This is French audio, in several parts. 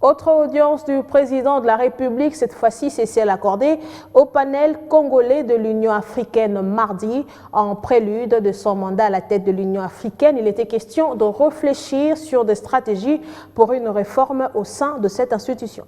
Autre audience du président de la République, cette fois-ci c'est celle accordée au panel congolais de l'Union africaine mardi. En prélude de son mandat à la tête de l'Union africaine, il était question de réfléchir sur des stratégies pour une réforme au sein de cette institution.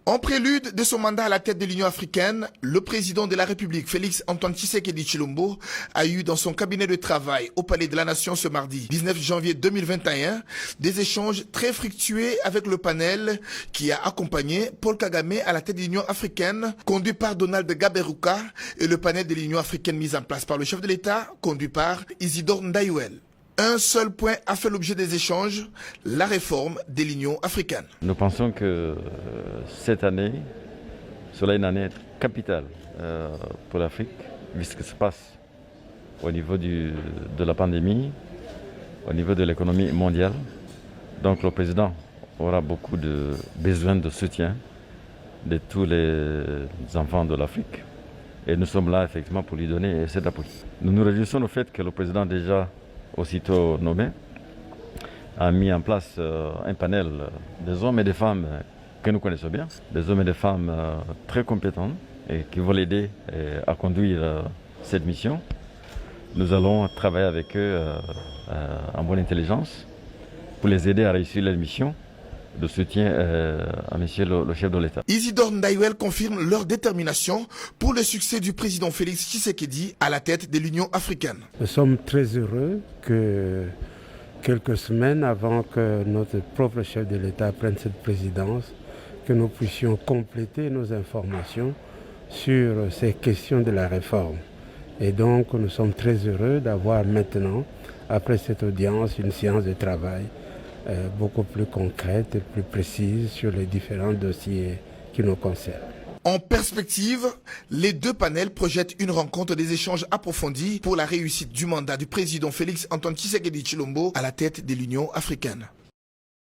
En prélude de son mandat à la tête de l'Union africaine, le président de la République, Félix Antoine Tshisekedi Tshilombo, a eu dans son cabinet de travail au Palais de la Nation ce mardi 19 janvier 2021 des échanges très fructueux avec le panel qui a accompagné Paul Kagame à la tête de l'Union africaine, conduit par Donald Gaberuka, et le panel de l'Union africaine mis en place par le chef de l'État, conduit par Isidore Ndayouel. Un seul point a fait l'objet des échanges, la réforme de l'Union africaine. Nous pensons que cette année sera une année capitale pour l'Afrique, vu ce qui se passe au niveau de la pandémie, au niveau de l'économie mondiale. Donc le président aura beaucoup de besoin de soutien de tous les enfants de l'Afrique. Et nous sommes là effectivement pour lui donner cet appui. Nous nous réjouissons du fait que le président déjà aussitôt nommé, a mis en place un panel des hommes et des femmes que nous connaissons bien, des hommes et des femmes très compétents et qui vont l'aider à conduire cette mission. Nous allons travailler avec eux en bonne intelligence pour les aider à réussir leur mission de soutien à monsieur le chef de l'État. Isidore Ndayouel confirme leur détermination pour le succès du président Félix Tshisekedi à la tête de l'Union africaine. Nous sommes très heureux que quelques semaines avant que notre propre chef de l'État prenne cette présidence, que nous puissions compléter nos informations sur ces questions de la réforme. Et donc nous sommes très heureux d'avoir maintenant, après cette audience, une séance de travail beaucoup plus concrète et plus précise sur les différents dossiers qui nous concernent. En perspective, les deux panels projettent une rencontre des échanges approfondis pour la réussite du mandat du président Félix Antoine Tshisekedi Tshilombo à la tête de l'Union africaine.